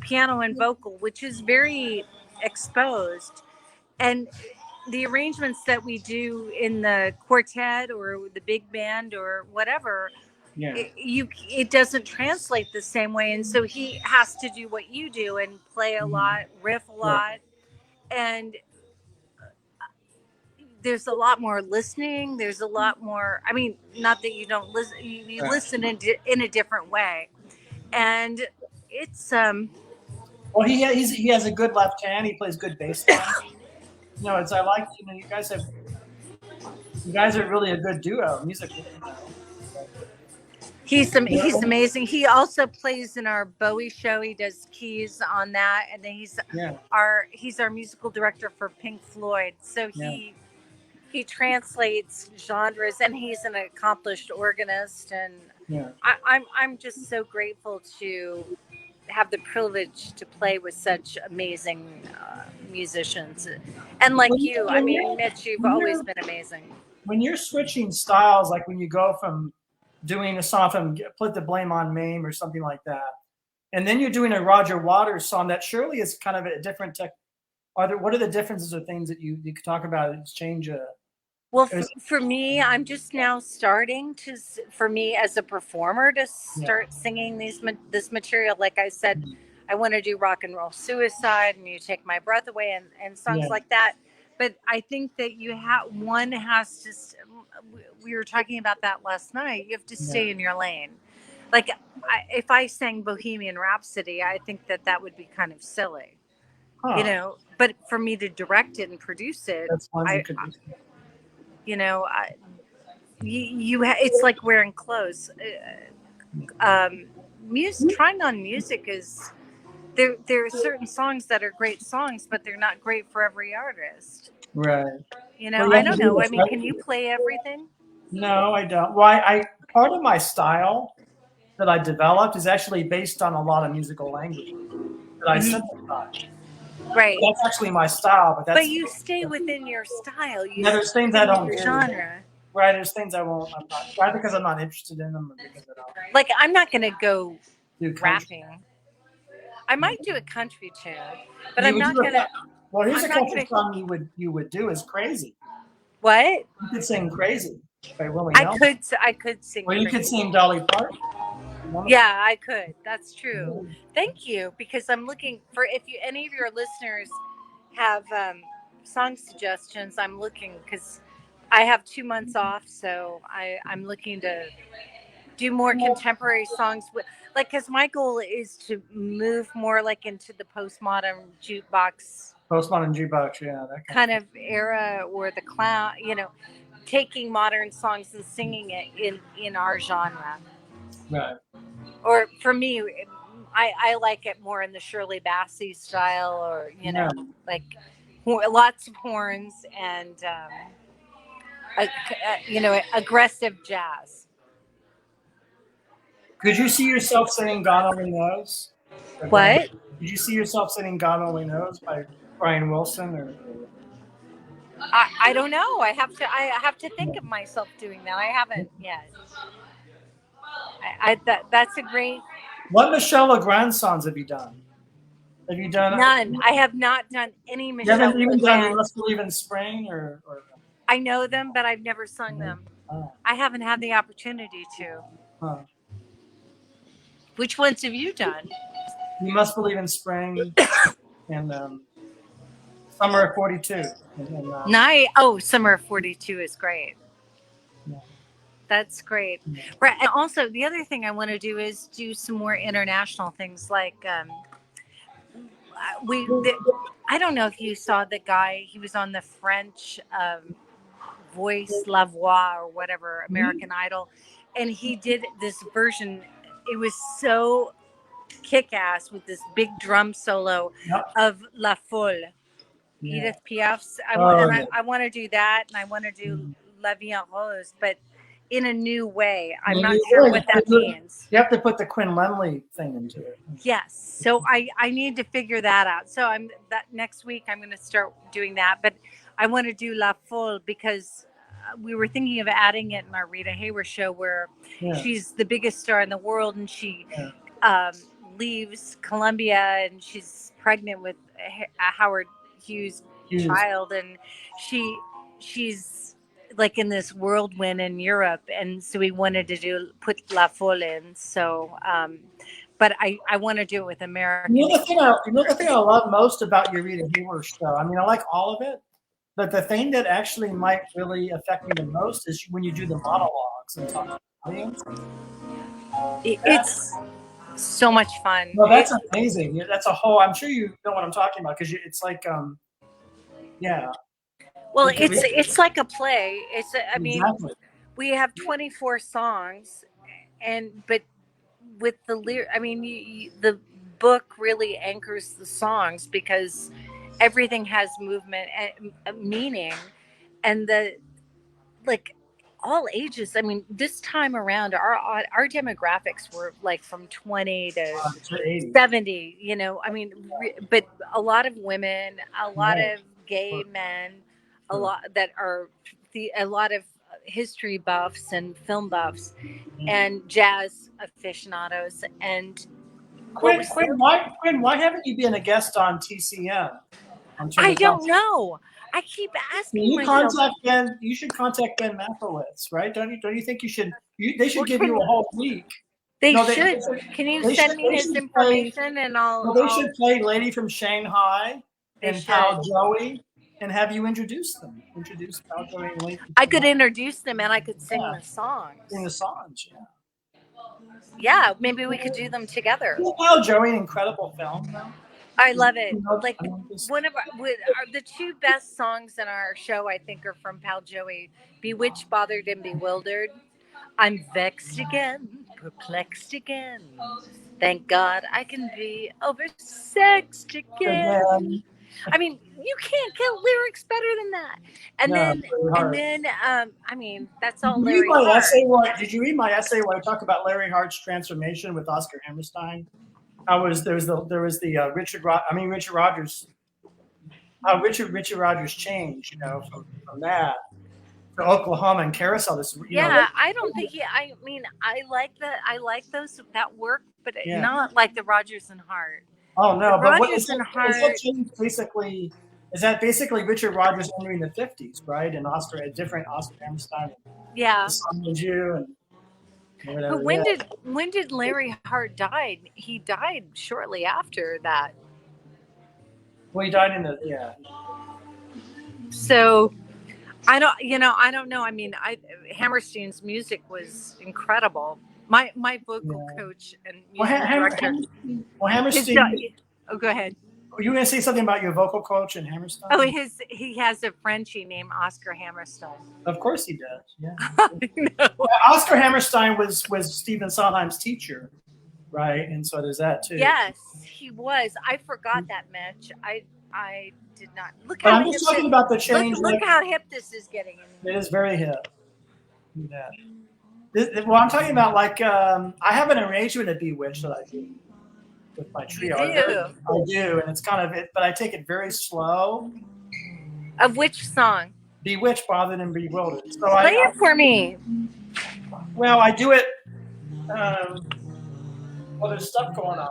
piano and vocal, which is very exposed. And the arrangements that we do in the quartet or the big band or whatever, yeah. it doesn't translate the same way, and so he has to do what you do and play a lot, riff a Right. lot, and there's a lot more listening. There's a lot more. I mean, not that you don't listen. You Right. listen in a different way, and it's Well, he has a good left hand. He plays good bass line. You know, it's I like you guys are really a good duo musically. You know. he's amazing. He also plays in our Bowie show. He does keys on that, and then Yeah, he's our musical director for Pink Floyd. So yeah, he translates genres, and he's an accomplished organist. And yeah. I'm just so grateful to have the privilege to play with such amazing musicians, and like you. I mean, Mitch, you've always been amazing. When you're switching styles, like when you go from doing a song from Put the Blame on Mame or something like that, and then you're doing a Roger Waters song that surely is kind of a different tech. What are the differences or things that you could talk about? It's change. Well, for me, I'm just now starting to, for me as a performer, to start singing this material. Like I said, I want to do Rock and Roll Suicide and You Take My Breath Away and songs like that. But I think that one has to, we were talking about that last night, you have to stay in your lane. Like if I sang Bohemian Rhapsody, I think that would be kind of silly, you know, but for me to direct it and produce it, you know, it's like wearing clothes. Trying on music is there are certain songs that are great songs, but they're not great for every artist. Right. You know, I don't know. I mean, can you play everything? No, I don't. Well, I part of my style that I developed is actually based on a lot of musical language that I synthesize. Right. So that's actually my style, but you stay within your style. There's things I don't your do. Genre. Right. There's things I'm not. Right, because I'm not interested in them, or because I don't. Like I'm not gonna go do rapping. I might do a country tune, but I'm not gonna. Well, here's a country song you would do is Crazy. What? You could sing Crazy by Willie I Nelson. I could sing. Or you could sing Dolly Parton. Yeah, I could. That's true. Thank you, because I'm looking for any of your listeners have song suggestions. I'm looking because I have 2 months off, so I'm looking to do more contemporary songs because my goal is to move more like into the postmodern jukebox. Postmodern jukebox, yeah, that kind of era, or the clown, taking modern songs and singing it in our genre. Right. Or for me, I like it more in the Shirley Bassey style, or like lots of horns and aggressive jazz. Could you see yourself singing God Only Knows? What? Did you see yourself singing God Only Knows by Brian Wilson? Or I don't know. I have to think of myself doing that. I haven't yet. That's a great. What Michel Legrand songs have you done? Have you done none? I have not done any Michel Legrand. You haven't even done You Must Believe in Spring, or I know them, but I've never sung them. I haven't had the opportunity to. Which ones have you done? You Must Believe in Spring and Summer of 42. Summer of 42 is great. Yeah. That's great. Yeah. Right. And also, the other thing I want to do is do some more international things. Like I don't know if you saw the guy. He was on the French Voice, La Voix, or whatever, American Idol, and he did this version. It was so kick-ass with this big drum solo of La Folle, Edith Piaf's. I want to do that, and I want to do La Vie en Rose, but in a new way. I'm not sure what that means. You have to put the Quinn Lemley thing into it. Yes, so I need to figure that out. So next week I'm going to start doing that, but I want to do La Folle because we were thinking of adding it in our Rita Hayworth show, where she's the biggest star in the world, and she leaves Columbia, and she's pregnant with a Howard Hughes child, and she's like in this whirlwind in Europe, and so we wanted to put La Folle in. So, but I want to do it with American. You know the thing I love most about your Rita Hayworth show. I mean, I like all of it, but the thing that actually might really affect me the most is when you do the monologues and talk to the audience. It's so much fun. Well, that's amazing. That's a whole. I'm sure you know what I'm talking about, because it's like, yeah. Well, it's like a play. I mean, exactly. We have 24 songs, but with the lyric, I mean, the book really anchors the songs because everything has movement and meaning, and all ages. I mean, this time around, our demographics were like from 20 to 70. You know, I mean, but a lot of women, a lot of gay men, a lot of history buffs and film buffs, and jazz aficionados. And Quinn, why haven't you been a guest on TCM? I don't know. I keep asking myself. You should contact Ben Mafowitz, right? Don't you think you should? They should give you a whole week. They should. Can you send me his information and I'll? They should play "Lady from Shanghai" and Pal Joey, and have you introduce them. Introduce Pal Joey and Lady. I could introduce them, and I could sing the songs. Sing the songs, yeah. Maybe we could do them together. Isn't Pal Joey an incredible film, though? I love it. Like one of the two best songs in our show, I think, are from Pal Joey. "Bewitched, Bothered, and Bewildered." I'm vexed again, perplexed again. Thank God I can be oversexed again. I mean, you can't get lyrics better than that. And then, I mean, that's all Larry Hart. Did you read my essay where I talk about Larry Hart's transformation with Oscar Hammerstein? There was the Richard Rogers. How Richard Rogers changed, from that to Oklahoma and Carousel. I don't think I mean, I like that work, but not like the Rogers and Hart. Oh no! But Rogers and Hart. Is that basically Richard Rogers entering the 50s, right? And a different Oscar Hammerstein. Yeah. The Sun Was You and whatever. But when did Larry Hart die? He died shortly after that. Well, he died in the So, I don't know. I mean, Hammerstein's music was incredible. My vocal coach and music director. Hammerstein. Go ahead. Were you going to say something about your vocal coach and Hammerstein? Oh, he has a Frenchie named Oscar Hammerstein. Of course he does. Yeah. No. Oscar Hammerstein was Stephen Sondheim's teacher, right? And so there's that too. Yes, he was. I forgot that, Mitch. I did not. Look but how I'm just talking about the change. Look how hip this is getting. It is very hip. Yeah. Well, I'm talking about I have an arrangement of Bewitched that I do with my trio. I do, and it's kind of it, but I take it very slow. Of which song? Bewitched, Bothered, and Bewildered. So play it for me. Well, I do it. There's stuff going on.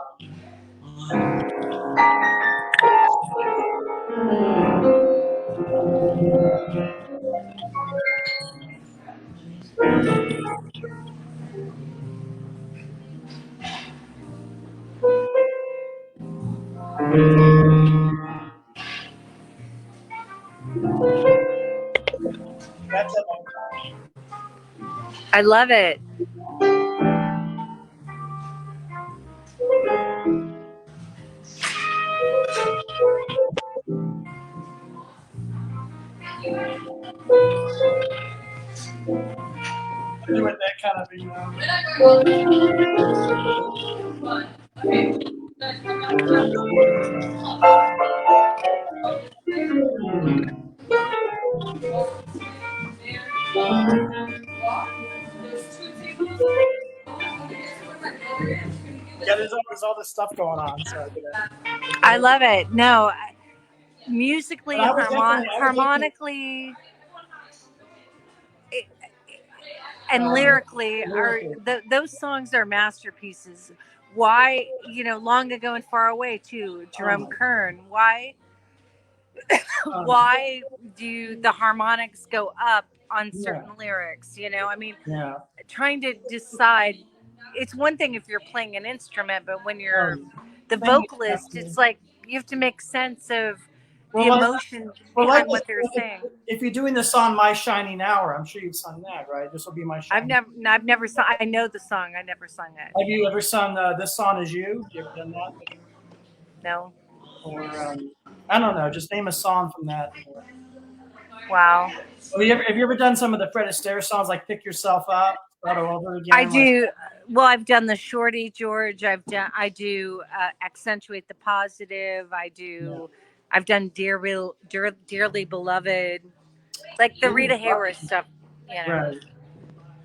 That's it. I love it. do it that kind of, Yeah, there's all this stuff going on. So I love it. No, musically, But I would definitely- harmonically, and lyrically, those songs are masterpieces. Why, Long Ago and Far Away too, Jerome Kern. Why do the harmonics go up on certain lyrics? Trying to decide. It's one thing if you're playing an instrument, but when you're the vocalist, it's like you have to make sense of the emotion behind what they're saying. If you're doing the song "My Shining Hour," I'm sure you've sung that, right? This will be my. I've never sung. I know the song. I never sung it. Have you ever sung "This Song Is You"? Have you ever done that? No. Or I don't know. Just name a song from that. Wow. Have you ever done some of the Fred Astaire songs like "Pick Yourself Up"? Start all over again. I do. Well, I've done the Shorty George. I do Accentuate the Positive. I do. Yeah. I've done Dearly Beloved, like the Rita Hayworth stuff. Right.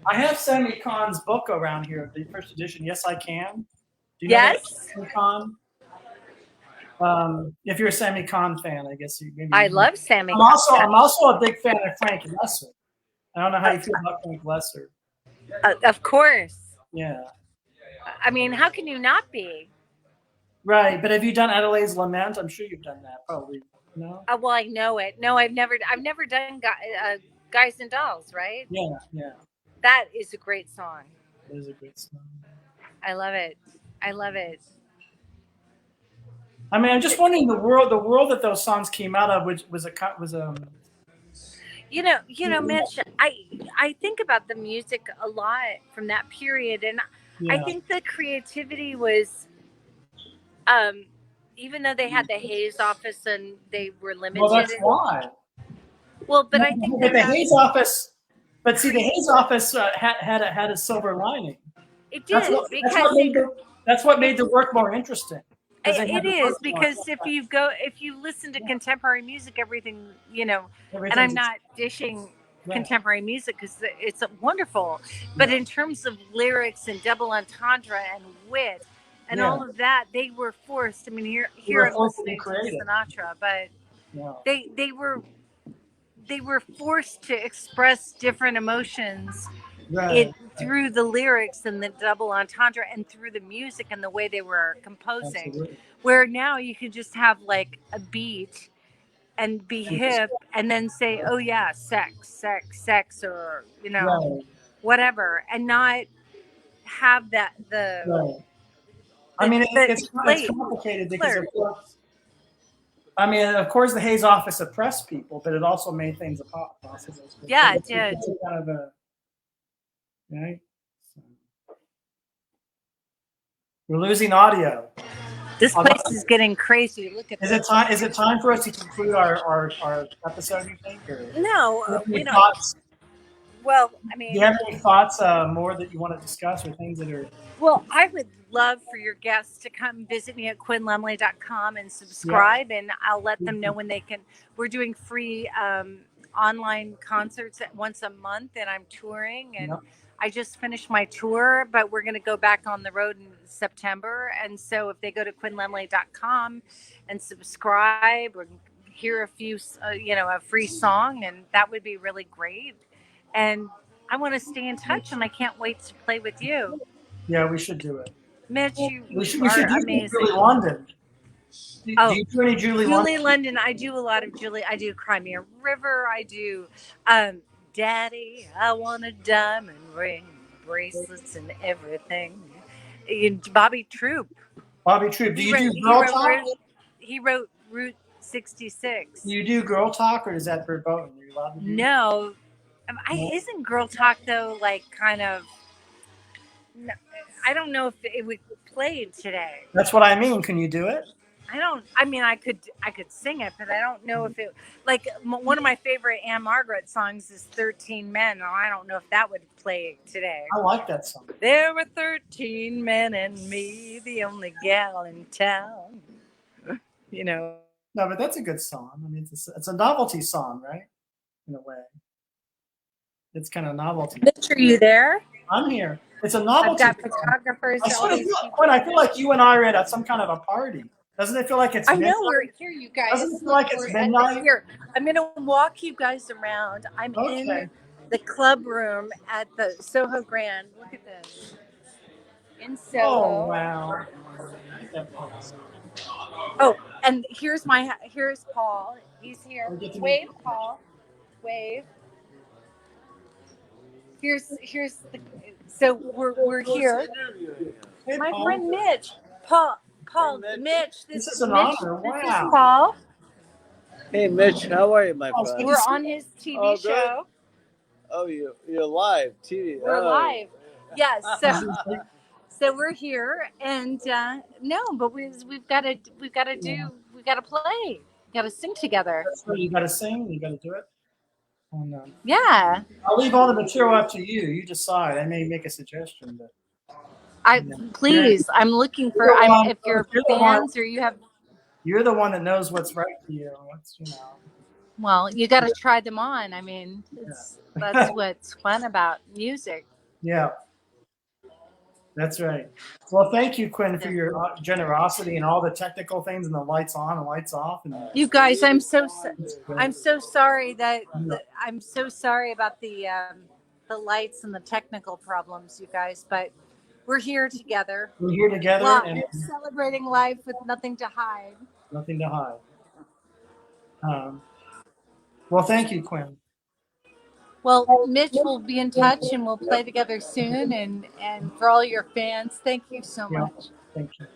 I have Sammy Kahn's book around here, the first edition. Yes, I Can. Do you know that, Sammy Kahn? If you're a Sammy Kahn fan, I guess maybe. I love Sammy. I'm also a big fan of Frank Lesser. I don't know how you feel about Frank Lesser. Of course. Yeah. I mean, how can you not be? Right, but have you done Adelaide's Lament? I'm sure you've done that, probably. No. Well, I know it. No, I've never done Guys and Dolls, right? Yeah. That is a great song. It is a great song. I love it. I mean, I'm just wondering the world that those songs came out of, which was Mitch, I think about the music a lot from that period, and I think the creativity was, even though they had the Hayes office and they were limited. Well, that's why. Well, but I think the Hayes office. But see, the Hayes office had a silver lining. It did that's what made the work more interesting. It is because if you listen to contemporary music, everything, and I'm not dishing contemporary music because it's wonderful, but in terms of lyrics and double entendre and wit and all of that, they were forced. I mean, here I'm listening to Sinatra, but they were forced to express different emotions. Through the lyrics and the double entendre and through the music and the way they were composing. Absolutely. Where now you can just have like a beat and be hip and then say, oh yeah, sex, or, whatever, and not have that, I mean, it's complicated because of course the Hayes office oppressed people, but it also made things possible. Yeah, it did. It's kind of a, right? We're losing audio. This place is getting crazy. Look at this. Is it time for us to conclude our episode, you think? Or no, we don't. Thoughts? Well, I mean, do you have any thoughts more that you want to discuss or things that are? Well, I would love for your guests to come visit me at QuinnLemley.com and subscribe, and I'll let them know when they can. We're doing free online concerts once a month, and I'm touring, and I just finished my tour, but we're going to go back on the road in September. And so if they go to QuinnLemley.com and subscribe or hear a free song, and that would be really great. And I want to stay in touch, and I can't wait to play with you. Yeah, we should do it. Mitch, we should do amazing. Julie London. Do you do any Julie London? I do a lot of Julie. I do Crimea River. I do Daddy, I want a diamond ring, bracelets and everything. Bobby Troop. Do you do Girl Talk? He wrote Route 66. Do you do Girl Talk, or is that verboten? Are you allowed to do No. Isn't Girl Talk, though, like kind of... I don't know if it would play today. That's what I mean. Can you do it? I mean, I could sing it, but I don't know if it, like, one of my favorite Anne Margaret songs is 13 Men. Oh, I don't know if that would play today. I like that song. There were 13 men and me, the only gal in town. You know. No, but that's a good song. I mean, it's a novelty song, right? In a way. It's kind of novelty. Mitch, are you there? I'm here. It's a novelty. I've got photographers. I feel like you and I are at some kind of a party. Doesn't it feel like it's midnight? I know, we're here, you guys. Doesn't it feel like it's midnight? Here, I'm going to walk you guys around. I'm in the club room at the Soho Grand. Look at this. In Soho. Oh, wow. Oh, and here's Paul. He's here. Wave, Paul. Wave. So we're here. Hey, My Paul. friend Mitch. Paul, Hey, Mitch. This is an Mitch, honor. This Wow. is Paul. Hey, Mitch, how are you, my Oh, friend? We're on his TV show. Oh, you're live TV. We're live. Yes. So we're here, and but we've got to play. We got to sing together. So you got to sing. You got to do it. And, Yeah. I'll leave all the material up to you. You decide. I may make a suggestion, but Please. I'm looking for. If you're fans or you have. You're the one that knows what's right for you. Well, you got to try them on. I mean, that's what's fun about music. Yeah. That's right. Well, thank you, Quinn, for your generosity and all the technical things and the lights on and lights off. And you guys, I'm so sorry that I'm so sorry about the lights and the technical problems, you guys. But we're here together. We're here together and celebrating life with nothing to hide. Nothing to hide. Well, thank you, Quinn. Well, Mitch will be in touch and we'll play together soon. And for all your fans, thank you so much. Thank you.